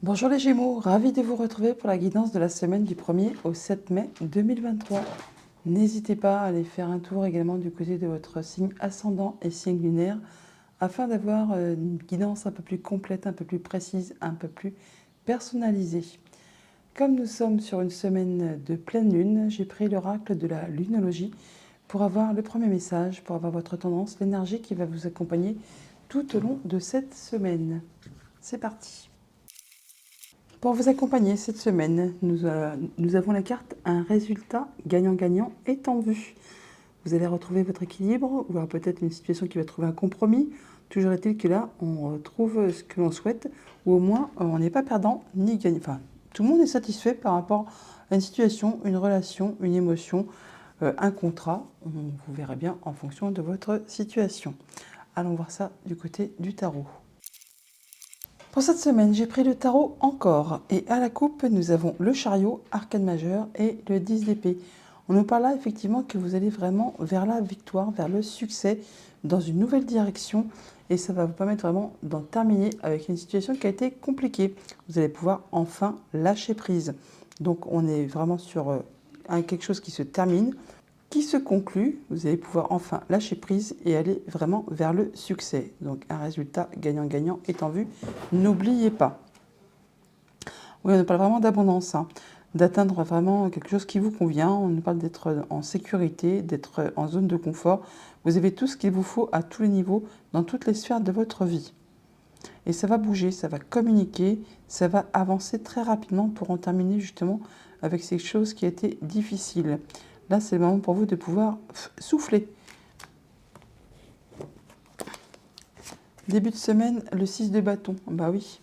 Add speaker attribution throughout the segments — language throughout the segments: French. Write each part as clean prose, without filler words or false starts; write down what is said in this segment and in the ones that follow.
Speaker 1: Bonjour les Gémeaux, ravi de vous retrouver pour la guidance de la semaine du 1er au 7 mai 2023. N'hésitez pas à aller faire un tour également du côté de votre signe ascendant et signe lunaire afin d'avoir une guidance un peu plus complète, un peu plus précise, un peu plus personnalisée. Comme nous sommes sur une semaine de pleine lune, j'ai pris l'oracle de la lunologie pour avoir le premier message, pour avoir votre tendance, l'énergie qui va vous accompagner tout au long de cette semaine. C'est parti. Pour vous accompagner cette semaine, nous avons la carte « Un résultat gagnant-gagnant est en vue ». Vous allez retrouver votre équilibre, ou alors peut-être une situation qui va trouver un compromis. Toujours est-il que là, on trouve ce que l'on souhaite, ou au moins on n'est pas perdant ni gagnant. Enfin, tout le monde est satisfait par rapport à une situation, une relation, une émotion, un contrat. Vous verrez bien en fonction de votre situation. Allons voir ça du côté du tarot. Pour cette semaine, j'ai pris le tarot encore et à la coupe, nous avons le chariot, arcane majeur et le 10 d'épée. On nous parle là effectivement que vous allez vraiment vers la victoire, vers le succès, dans une nouvelle direction et ça va vous permettre vraiment d'en terminer avec une situation qui a été compliquée. Vous allez pouvoir enfin lâcher prise. Donc on est vraiment sur quelque chose qui se termine, qui se conclut, vous allez pouvoir enfin lâcher prise et aller vraiment vers le succès. Donc un résultat gagnant-gagnant est en vue. N'oubliez pas. Oui, on nous parle vraiment d'abondance, d'atteindre vraiment quelque chose qui vous convient. On nous parle d'être en sécurité, d'être en zone de confort. Vous avez tout ce qu'il vous faut à tous les niveaux, dans toutes les sphères de votre vie. Et ça va bouger, ça va communiquer, ça va avancer très rapidement pour en terminer justement avec ces choses qui étaient difficiles. Là, c'est le moment pour vous de pouvoir souffler. Début de semaine, le 6 de bâton. Bah oui.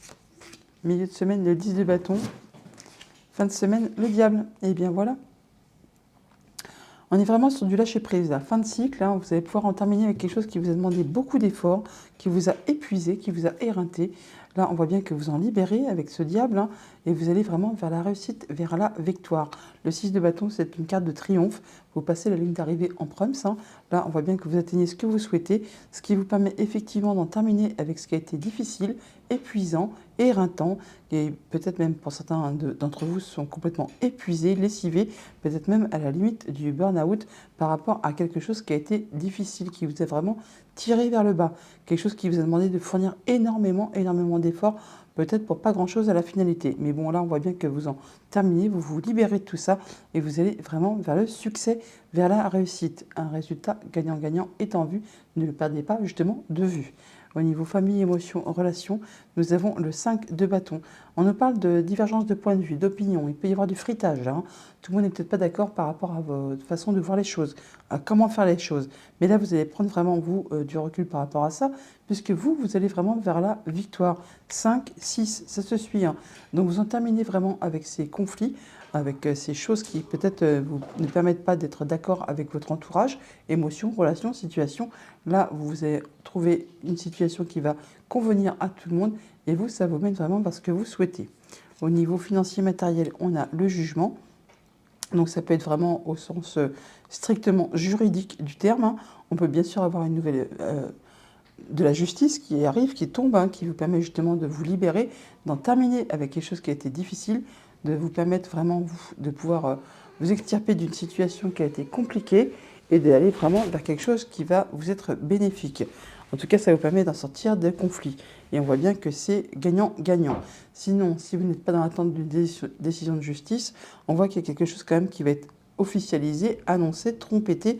Speaker 1: Milieu de semaine, le 10 de bâton. Fin de semaine, le diable. Et bien voilà. On est vraiment sur du lâcher-prise. Fin de cycle, vous allez pouvoir en terminer avec quelque chose qui vous a demandé beaucoup d'efforts, qui vous a épuisé, qui vous a éreinté. Là, on voit bien que vous en libérez avec ce diable et vous allez vraiment vers la réussite, vers la victoire. Le 6 de bâton, c'est une carte de triomphe. Vous passez la ligne d'arrivée en prums. Là, on voit bien que vous atteignez ce que vous souhaitez, ce qui vous permet effectivement d'en terminer avec ce qui a été difficile, épuisant, éreintant, et peut-être même pour certains d'entre vous sont complètement épuisés, lessivés, peut-être même à la limite du burn-out par rapport à quelque chose qui a été difficile, qui vous a vraiment tiré vers le bas, quelque chose qui vous a demandé de fournir énormément d'efforts, peut-être pour pas grand-chose à la finalité. Mais bon, là, on voit bien que vous en terminez, vous vous libérez de tout ça et vous allez vraiment vers le succès, vers la réussite. Un résultat gagnant-gagnant est en vue, ne le perdez pas justement de vue. Au niveau famille, émotions, relations, nous avons le 5 de bâton. On nous parle de divergence de point de vue, d'opinion. Il peut y avoir du fritage. Tout le monde n'est peut-être pas d'accord par rapport à votre façon de voir les choses, à comment faire les choses. Mais là, vous allez prendre vraiment, vous, du recul par rapport à ça, puisque vous allez vraiment vers la victoire. 5, 6, ça se suit. Donc, vous en terminez vraiment avec ces conflits, avec ces choses qui peut-être vous ne permettent pas d'être d'accord avec votre entourage, émotions, relations, situations. Là, vous allez trouver une situation qui va convenir à tout le monde et vous, ça vous mène vraiment vers ce que vous souhaitez. Au niveau financier matériel, on a le jugement. Donc ça peut être vraiment au sens strictement juridique du terme. On peut bien sûr avoir une nouvelle de la justice qui arrive, qui tombe, qui vous permet justement de vous libérer, d'en terminer avec quelque chose qui a été difficile, de vous permettre vraiment de pouvoir vous extirper d'une situation qui a été compliquée et d'aller vraiment vers quelque chose qui va vous être bénéfique. En tout cas, ça vous permet d'en sortir des conflits. Et on voit bien que c'est gagnant-gagnant. Sinon, si vous n'êtes pas dans l'attente d'une décision de justice, on voit qu'il y a quelque chose quand même qui va être officialisé, annoncé, trompetté,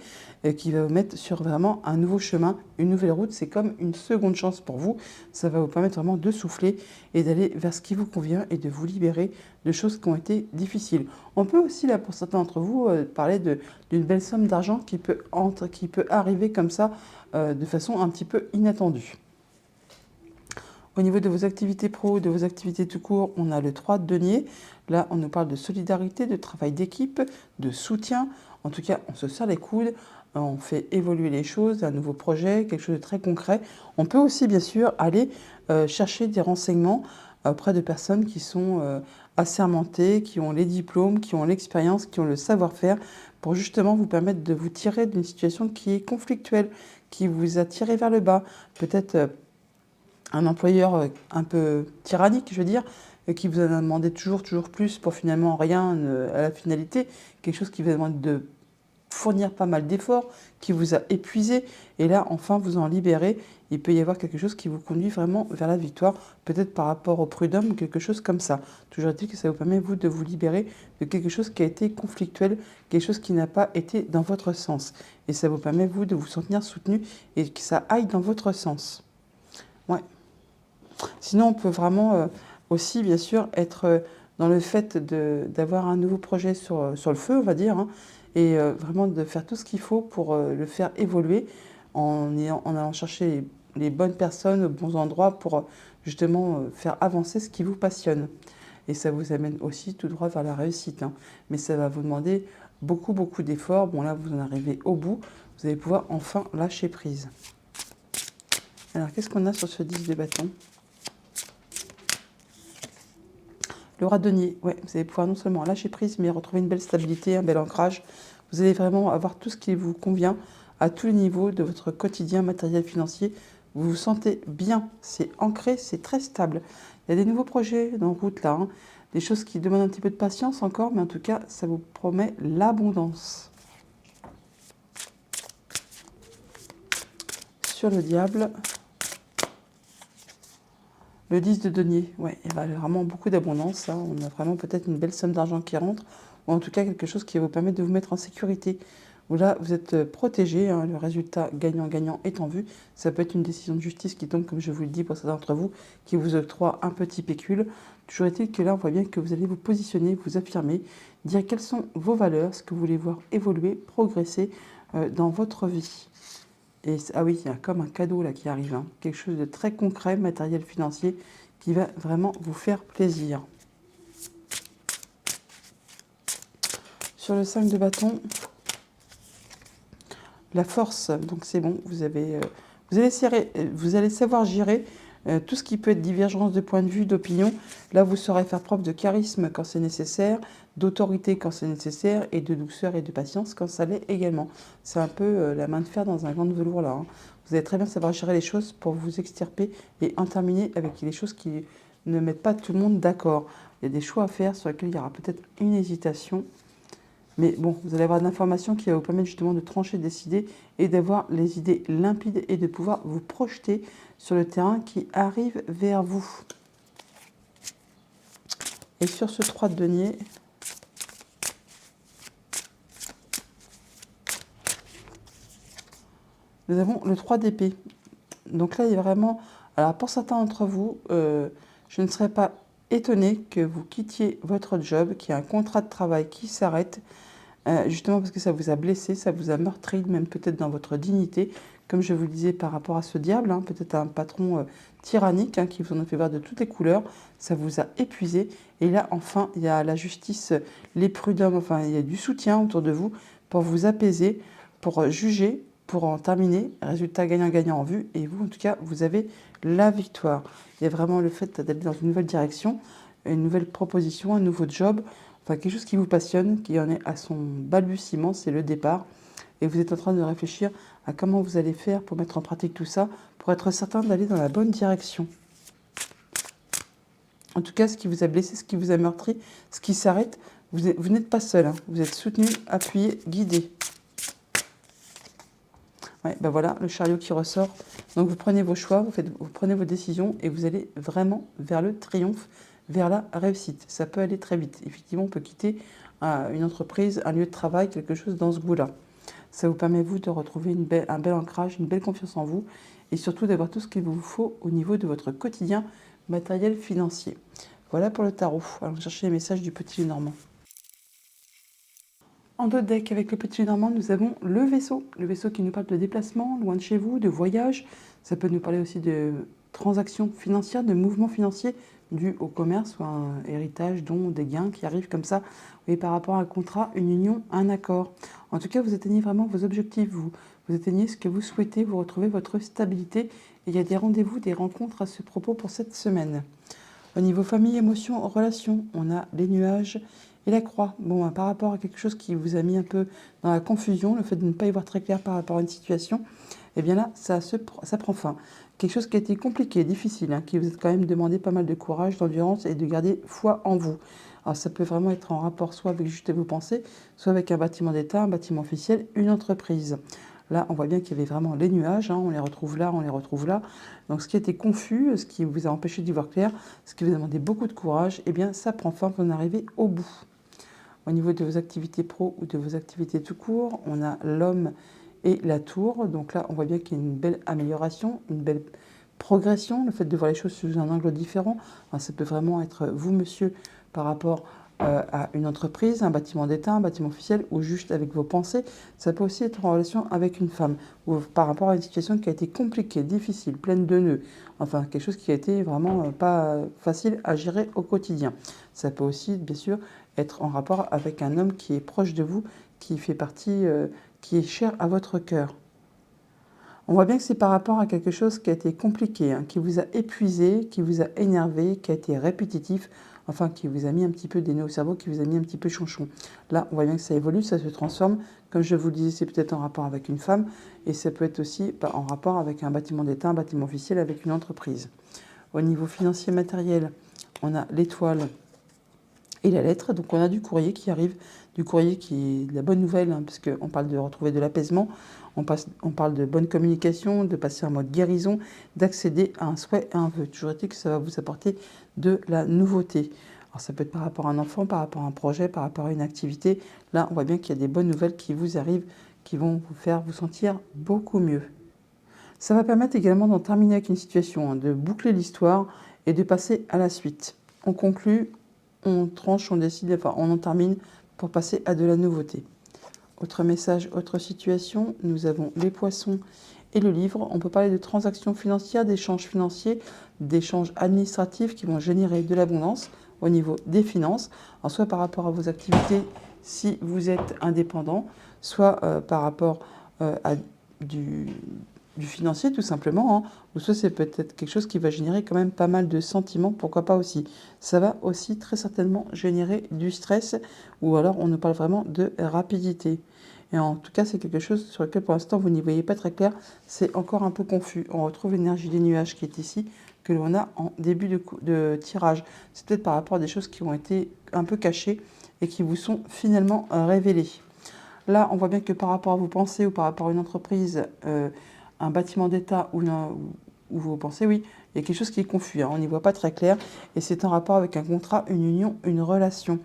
Speaker 1: qui va vous mettre sur vraiment un nouveau chemin, une nouvelle route. C'est comme une seconde chance pour vous. Ça va vous permettre vraiment de souffler et d'aller vers ce qui vous convient et de vous libérer de choses qui ont été difficiles. On peut aussi, là, pour certains d'entre vous, parler d'une belle somme d'argent qui peut arriver comme ça, de façon un petit peu inattendue. Au niveau de vos activités pro, de vos activités tout court, on a le 3 de denier. Là, on nous parle de solidarité, de travail d'équipe, de soutien. En tout cas, on se serre les coudes, on fait évoluer les choses, un nouveau projet, quelque chose de très concret. On peut aussi, bien sûr, aller chercher des renseignements auprès de personnes qui sont assermentées, qui ont les diplômes, qui ont l'expérience, qui ont le savoir-faire, pour justement vous permettre de vous tirer d'une situation qui est conflictuelle, qui vous a tiré vers le bas. Peut-être un employeur un peu tyrannique, je veux dire, qui vous en a demandé toujours plus pour finalement rien à la finalité, quelque chose qui vous a demandé de fournir pas mal d'efforts, qui vous a épuisé, et là enfin vous en libérez. Il peut y avoir quelque chose qui vous conduit vraiment vers la victoire, peut-être par rapport au prud'homme ou quelque chose comme ça. Toujours est-il que ça vous permet vous de vous libérer de quelque chose qui a été conflictuel, quelque chose qui n'a pas été dans votre sens, et ça vous permet vous de vous sentir soutenu et que ça aille dans votre sens. Ouais. Sinon on peut vraiment aussi bien sûr être dans le fait d'avoir un nouveau projet sur le feu, on va dire, hein, et vraiment de faire tout ce qu'il faut pour le faire évoluer en allant chercher les bonnes personnes aux bons endroits pour justement faire avancer ce qui vous passionne. Et ça vous amène aussi tout droit vers la réussite, hein. Mais ça va vous demander beaucoup d'efforts. Bon là, vous en arrivez au bout. Vous allez pouvoir enfin lâcher prise. Alors, qu'est-ce qu'on a sur ce 10 de bâton? Le roi de denier. Ouais, vous allez pouvoir non seulement lâcher prise, mais retrouver une belle stabilité, un bel ancrage. Vous allez vraiment avoir tout ce qui vous convient à tous les niveaux de votre quotidien matériel financier. Vous vous sentez bien, c'est ancré, c'est très stable. Il y a des nouveaux projets en route là, hein. Des choses qui demandent un petit peu de patience encore, mais en tout cas, ça vous promet l'abondance. Sur le diable, le 10 de denier, ouais, il y a vraiment beaucoup d'abondance, hein. On a vraiment peut-être une belle somme d'argent qui rentre, ou en tout cas quelque chose qui va vous permettre de vous mettre en sécurité. Où là, vous êtes protégé, hein, le résultat gagnant-gagnant est en vue. Ça peut être une décision de justice qui tombe, comme je vous le dis, pour certains d'entre vous, qui vous octroie un petit pécule. Toujours est-il que là, on voit bien que vous allez vous positionner, vous affirmer, dire quelles sont vos valeurs, ce que vous voulez voir évoluer, progresser dans votre vie. Et ah oui, il y a comme un cadeau là qui arrive, hein, quelque chose de très concret, matériel, financier, qui va vraiment vous faire plaisir. Sur le 5 de bâton, la force, donc c'est bon, vous allez savoir gérer tout ce qui peut être divergence de point de vue, d'opinion. Là, vous saurez faire preuve de charisme quand c'est nécessaire, d'autorité quand c'est nécessaire, et de douceur et de patience quand ça l'est également. C'est un peu la main de fer dans un gant de velours là, hein. Vous allez très bien savoir gérer les choses pour vous extirper et en terminer avec les choses qui ne mettent pas tout le monde d'accord. Il y a des choix à faire sur lesquels il y aura peut-être une hésitation. Mais bon, vous allez avoir de l'information qui va vous permettre justement de trancher, de décider et d'avoir les idées limpides et de pouvoir vous projeter sur le terrain qui arrive vers vous. Et sur ce 3 de denier, nous avons le 3 d'épée. Donc là, il y a vraiment... Alors pour certains d'entre vous, je ne serais pas étonnée que vous quittiez votre job, qu'il y ait un contrat de travail qui s'arrête, justement parce que ça vous a blessé, ça vous a meurtri, même peut-être dans votre dignité, comme je vous le disais par rapport à ce diable, hein, peut-être un patron tyrannique hein, qui vous en a fait voir de toutes les couleurs, ça vous a épuisé. Et là, enfin, il y a la justice, les prud'hommes, enfin, il y a du soutien autour de vous pour vous apaiser, pour juger, pour en terminer, résultat gagnant-gagnant en vue, et vous, en tout cas, vous avez la victoire. Il y a vraiment le fait d'aller dans une nouvelle direction, une nouvelle proposition, un nouveau job, enfin quelque chose qui vous passionne, qui en est à son balbutiement, c'est le départ. Et vous êtes en train de réfléchir à comment vous allez faire pour mettre en pratique tout ça, pour être certain d'aller dans la bonne direction. En tout cas, ce qui vous a blessé, ce qui vous a meurtri, ce qui s'arrête, vous n'êtes pas seul, hein. Vous êtes soutenu, appuyé, guidé. Ouais, ben voilà, le chariot qui ressort. Donc vous prenez vos choix, vous prenez vos décisions et vous allez vraiment vers le triomphe, vers la réussite. Ça peut aller très vite. Effectivement, on peut quitter une entreprise, un lieu de travail, quelque chose dans ce goût-là. Ça vous permet, vous, de retrouver un bel ancrage, une belle confiance en vous et surtout d'avoir tout ce qu'il vous faut au niveau de votre quotidien matériel financier. Voilà pour le tarot. Allons chercher les messages du petit Lenormand. En dos de deck, avec le petit Lenormand, nous avons le vaisseau. Le vaisseau qui nous parle de déplacement, loin de chez vous, de voyage. Ça peut nous parler aussi de transactions financières, de mouvements financiers dus au commerce ou à un héritage, dont des gains qui arrivent comme ça. Et par rapport à un contrat, une union, un accord. En tout cas, vous atteignez vraiment vos objectifs. Vous atteignez ce que vous souhaitez, vous retrouvez votre stabilité. Et il y a des rendez-vous, des rencontres à ce propos pour cette semaine. Au niveau famille, émotions, relations, on a les nuages et la croix. Bon, par rapport à quelque chose qui vous a mis un peu dans la confusion, le fait de ne pas y voir très clair par rapport à une situation, eh bien là, ça prend fin. quelque chose qui a été compliqué, difficile, qui vous a quand même demandé pas mal de courage, d'endurance et de garder foi en vous. Alors ça peut vraiment être en rapport soit avec juste vos pensées, soit avec un bâtiment d'État, un bâtiment officiel, une entreprise. Là, on voit bien qu'il y avait vraiment les nuages, on les retrouve là, on les retrouve là. Donc ce qui était confus, ce qui vous a empêché d'y voir clair, ce qui vous a demandé beaucoup de courage, eh bien ça prend forme, vous en arrivez au bout. Au niveau de vos activités pro ou de vos activités tout court, on a l'homme et la tour. Donc là, on voit bien qu'il y a une belle amélioration, une belle progression, le fait de voir les choses sous un angle différent. Alors, ça peut vraiment être vous, monsieur, par rapport à une entreprise, un bâtiment d'État, un bâtiment officiel, ou juste avec vos pensées. Ça peut aussi être en relation avec une femme, ou par rapport à une situation qui a été compliquée, difficile, pleine de nœuds. Enfin, quelque chose qui a été vraiment pas facile à gérer au quotidien. Ça peut aussi, bien sûr, être en rapport avec un homme qui est proche de vous, qui fait partie, qui est cher à votre cœur. On voit bien que c'est par rapport à quelque chose qui a été compliqué, qui vous a épuisé, qui vous a énervé, qui a été répétitif, enfin qui vous a mis un petit peu des nœuds au cerveau, qui vous a mis un petit peu chonchon. Là, on voit bien que ça évolue, ça se transforme. Comme je vous le disais, c'est peut-être en rapport avec une femme et ça peut être aussi en rapport avec un bâtiment d'État, un bâtiment officiel, avec une entreprise. Au niveau financier matériel, on a l'étoile et la lettre. Donc on a du courrier qui arrive, du courrier qui est de la bonne nouvelle, puisqu'on parle de retrouver de l'apaisement, on parle de bonne communication, de passer en mode guérison, d'accéder à un souhait et un vœu. Toujours est-il que ça va vous apporter de la nouveauté. Alors ça peut être par rapport à un enfant, par rapport à un projet, par rapport à une activité. Là, on voit bien qu'il y a des bonnes nouvelles qui vous arrivent, qui vont vous faire vous sentir beaucoup mieux. Ça va permettre également d'en terminer avec une situation, de boucler l'histoire et de passer à la suite. On conclut, on tranche, on décide, enfin on en termine pour passer à de la nouveauté. Autre message, autre situation, nous avons les poissons et le livre. On peut parler de transactions financières, d'échanges financiers, d'échanges administratifs qui vont générer de l'abondance au niveau des finances, soit par rapport à vos activités si vous êtes indépendant, soit par rapport à du financier tout simplement, ou soit c'est peut-être quelque chose qui va générer quand même pas mal de sentiments, pourquoi pas aussi. Ça va aussi très certainement générer du stress, ou alors on nous parle vraiment de rapidité. Et en tout cas, c'est quelque chose sur lequel pour l'instant vous n'y voyez pas très clair, c'est encore un peu confus. On retrouve l'énergie des nuages qui est ici, que l'on a en début de tirage. C'est peut-être par rapport à des choses qui ont été un peu cachées et qui vous sont finalement révélées. Là, on voit bien que par rapport à vos pensées ou par rapport à une entreprise, un bâtiment d'État ou vos pensées, oui, il y a quelque chose qui est confus, on n'y voit pas très clair, et c'est en rapport avec un contrat, une union, une relation.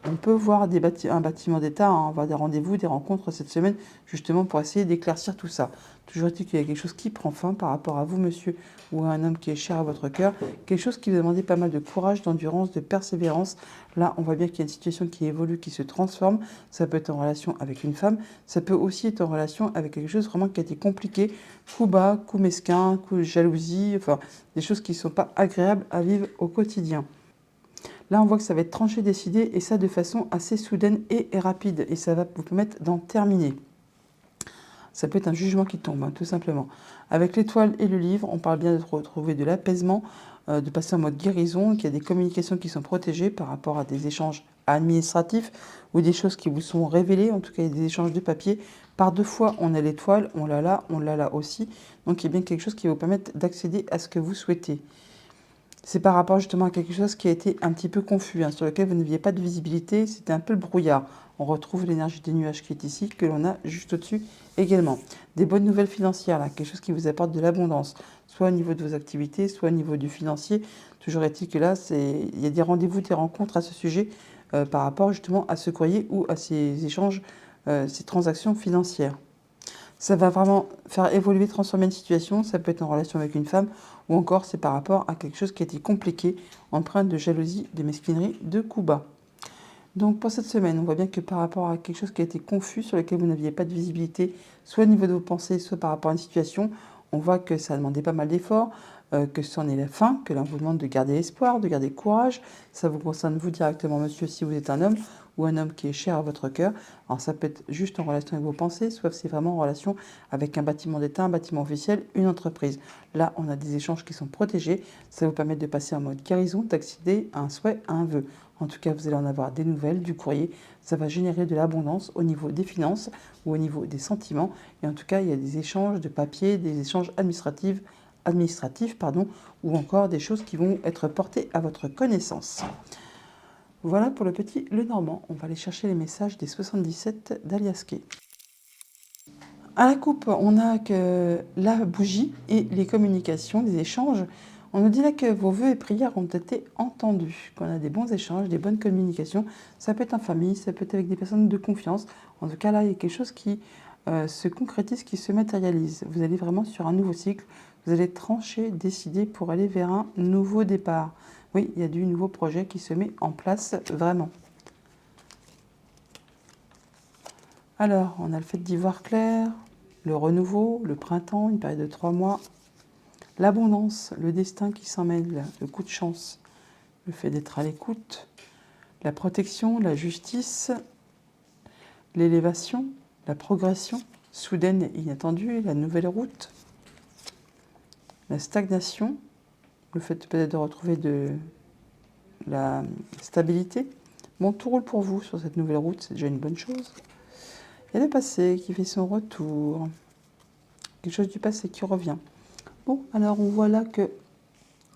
Speaker 1: On peut voir un bâtiment d'État, avoir des rendez-vous, des rencontres cette semaine, justement pour essayer d'éclaircir tout ça. Toujours est-il qu'il y a quelque chose qui prend fin par rapport à vous, monsieur, ou à un homme qui est cher à votre cœur, quelque chose qui vous a demandé pas mal de courage, d'endurance, de persévérance. Là, on voit bien qu'il y a une situation qui évolue, qui se transforme. Ça peut être en relation avec une femme, ça peut aussi être en relation avec quelque chose vraiment qui a été compliqué, coup bas, coup mesquin, coup de jalousie, enfin des choses qui ne sont pas agréables à vivre au quotidien. Là, on voit que ça va être tranché, décidé, et ça de façon assez soudaine et rapide, et ça va vous permettre d'en terminer. Ça peut être un jugement qui tombe, tout simplement. Avec l'étoile et le livre, on parle bien de retrouver de l'apaisement, de passer en mode guérison, qu'il y a des communications qui sont protégées par rapport à des échanges administratifs ou des choses qui vous sont révélées, en tout cas il y a des échanges de papier. Par deux fois, on a l'étoile, on l'a là aussi. Donc il y a bien quelque chose qui va vous permettre d'accéder à ce que vous souhaitez. C'est par rapport justement à quelque chose qui a été un petit peu confus, sur lequel vous n'aviez pas de visibilité, c'était un peu le brouillard. On retrouve l'énergie des nuages qui est ici, que l'on a juste au-dessus également. Des bonnes nouvelles financières, là, quelque chose qui vous apporte de l'abondance, soit au niveau de vos activités, soit au niveau du financier. Toujours est-il que là, il y a des rendez-vous, des rencontres à ce sujet par rapport justement à ce courrier ou à ces échanges, ces transactions financières. Ça va vraiment faire évoluer, transformer une situation. Ça peut être en relation avec une femme ou encore c'est par rapport à quelque chose qui a été compliqué, empreinte de jalousie, de mesquinerie, de coups bas. Donc pour cette semaine, on voit bien que par rapport à quelque chose qui a été confus, sur lequel vous n'aviez pas de visibilité, soit au niveau de vos pensées, soit par rapport à une situation, on voit que ça a demandé pas mal d'efforts, que c'en est la fin, que l'on vous demande de garder espoir, de garder courage. Ça vous concerne vous directement, monsieur, si vous êtes un homme ou un homme qui est cher à votre cœur. Alors ça peut être juste en relation avec vos pensées, soit c'est vraiment en relation avec un bâtiment d'État, un bâtiment officiel, une entreprise. Là, on a des échanges qui sont protégés. Ça vous permet de passer en mode guérison, d'accéder à un souhait, à un vœu. En tout cas, vous allez en avoir des nouvelles, du courrier. Ça va générer de l'abondance au niveau des finances ou au niveau des sentiments. Et en tout cas, il y a des échanges de papier, des échanges administratifs administratives, pardon, ou encore des choses qui vont être portées à votre connaissance. Voilà pour le petit Lenormand. On va aller chercher les messages des 77 d'Alias Kay. À la coupe, on a que la bougie et les communications, les échanges. On nous dit là que vos vœux et prières ont été entendus, qu'on a des bons échanges, des bonnes communications. Ça peut être en famille, ça peut être avec des personnes de confiance. En tout cas, là, il y a quelque chose qui se concrétise, qui se matérialise. Vous allez vraiment sur un nouveau cycle. Vous allez trancher, décider pour aller vers un nouveau départ. Oui, il y a du nouveau projet qui se met en place vraiment. Alors, on a le fait d'y voir clair, le renouveau, le printemps, une période de 3 mois, l'abondance, le destin qui s'en mêle, le coup de chance, le fait d'être à l'écoute, la protection, la justice, l'élévation, la progression, soudaine et inattendue, la nouvelle route, la stagnation, le fait peut-être de retrouver de la stabilité. Bon, tout roule pour vous sur cette nouvelle route, c'est déjà une bonne chose. Il y a le passé qui fait son retour. Quelque chose du passé qui revient. Bon, alors on voit là que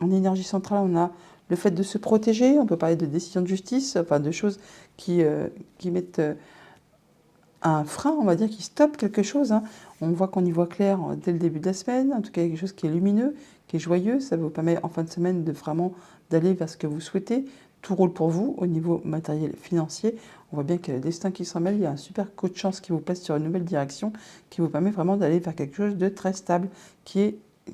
Speaker 1: en énergie centrale, on a le fait de se protéger. On peut parler de décision de justice, enfin de choses qui mettent un frein, on va dire, qui stoppe quelque chose. Hein. On voit qu'on y voit clair dès le début de la semaine. En tout cas, quelque chose qui est lumineux, qui est joyeux. Ça vous permet en fin de semaine de vraiment d'aller vers ce que vous souhaitez. Tout roule pour vous au niveau matériel financier. On voit bien qu'il y a le destin qui s'en mêle. Il y a un super coup de chance qui vous place sur une nouvelle direction qui vous permet vraiment d'aller vers quelque chose de très stable,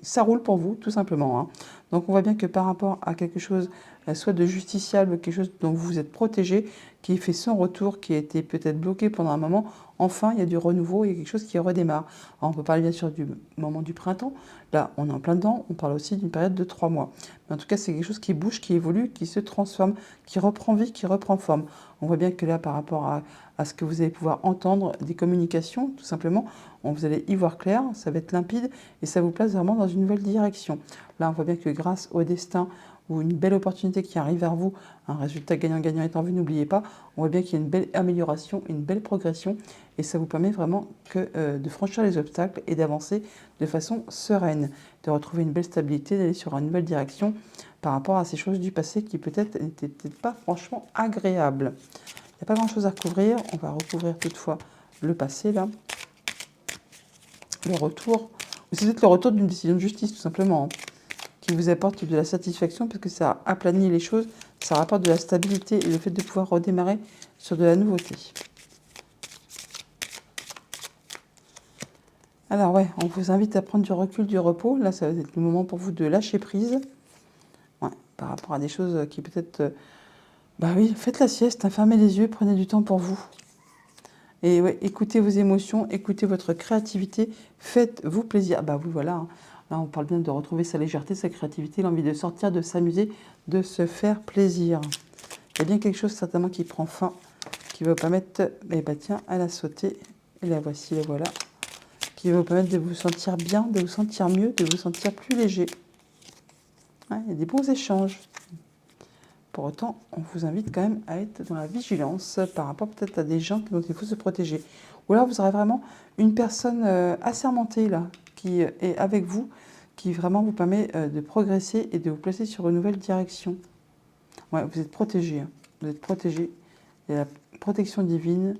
Speaker 1: ça roule pour vous, tout simplement. Hein. Donc on voit bien que par rapport à quelque chose, soit de justiciable, quelque chose dont vous êtes protégé, qui fait son retour, qui a été peut-être bloqué pendant un moment, enfin il y a du renouveau, il y a quelque chose qui redémarre. Alors, on peut parler bien sûr du moment du printemps, là on est en plein dedans, on parle aussi d'une période de 3 mois. Mais en tout cas c'est quelque chose qui bouge, qui évolue, qui se transforme, qui reprend vie, qui reprend forme. On voit bien que là par rapport à ce que vous allez pouvoir entendre, des communications, tout simplement, vous allez y voir clair, ça va être limpide et ça vous place vraiment dans une nouvelle direction. Là, on voit bien que grâce au destin ou une belle opportunité qui arrive vers vous, un résultat gagnant-gagnant est en vue, n'oubliez pas, on voit bien qu'il y a une belle amélioration, une belle progression et ça vous permet vraiment de franchir les obstacles et d'avancer de façon sereine, de retrouver une belle stabilité, d'aller sur une nouvelle direction par rapport à ces choses du passé qui peut-être n'étaient pas franchement agréables. Il n'y a pas grand-chose à recouvrir, on va recouvrir toutefois le passé là. Le retour, ou c'est peut-être le retour d'une décision de justice tout simplement, hein, qui vous apporte de la satisfaction parce que ça aplanit les choses, ça rapporte de la stabilité et le fait de pouvoir redémarrer sur de la nouveauté. Alors ouais, on vous invite à prendre du recul, du repos. Là, ça va être le moment pour vous de lâcher prise. Ouais, par rapport à des choses qui peut-être... bah oui, faites la sieste, hein, fermez les yeux, prenez du temps pour vous. Et ouais, écoutez vos émotions, écoutez votre créativité, faites-vous plaisir. Bah oui, voilà. Hein. Là, on parle bien de retrouver sa légèreté, sa créativité, l'envie de sortir, de s'amuser, de se faire plaisir. Il y a bien quelque chose certainement qui prend fin, qui va vous permettre, eh ben tiens, à la sauter. Et la voici, la voilà. Qui va vous permettre de vous sentir bien, de vous sentir mieux, de vous sentir plus léger. Ouais, il y a des bons échanges. Pour autant, on vous invite quand même à être dans la vigilance par rapport peut-être à des gens dont il faut se protéger. Ou alors vous aurez vraiment une personne assermentée là, qui est avec vous, qui vraiment vous permet de progresser et de vous placer sur une nouvelle direction. Ouais, vous êtes protégé. Hein. Vous êtes protégé. Il y a la protection divine.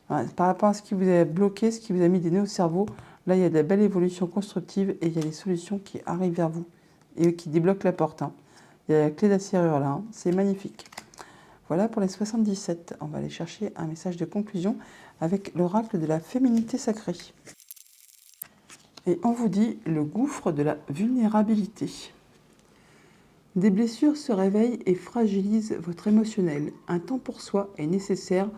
Speaker 1: Ouais, par rapport à ce qui vous a bloqué, ce qui vous a mis des nœuds au cerveau, là il y a de la belle évolution constructive et il y a des solutions qui arrivent vers vous et qui débloquent la porte. Hein. Il y a la clé de la serrure là, hein. C'est magnifique. Voilà pour les 77. On va aller chercher un message de conclusion avec l'oracle de la féminité sacrée. Et on vous dit le gouffre de la vulnérabilité. Des blessures se réveillent et fragilisent votre émotionnel. Un temps pour soi est nécessaire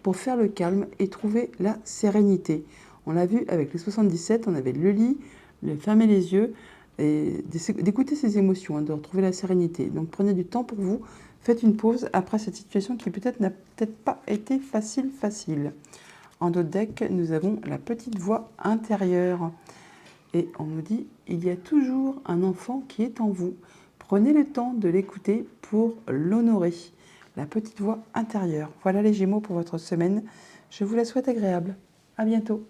Speaker 1: pour faire le calme et trouver la sérénité. On l'a vu avec les 77, on avait le lit, le fermer les yeux, et d'écouter ses émotions, hein, de retrouver la sérénité. Donc prenez du temps pour vous, faites une pause après cette situation qui peut-être n'a peut-être pas été facile. En d'autres decks, nous avons la petite voix intérieure. Et on nous dit, il y a toujours un enfant qui est en vous. Prenez le temps de l'écouter pour l'honorer. La petite voix intérieure. Voilà les Gémeaux pour votre semaine. Je vous la souhaite agréable. À bientôt.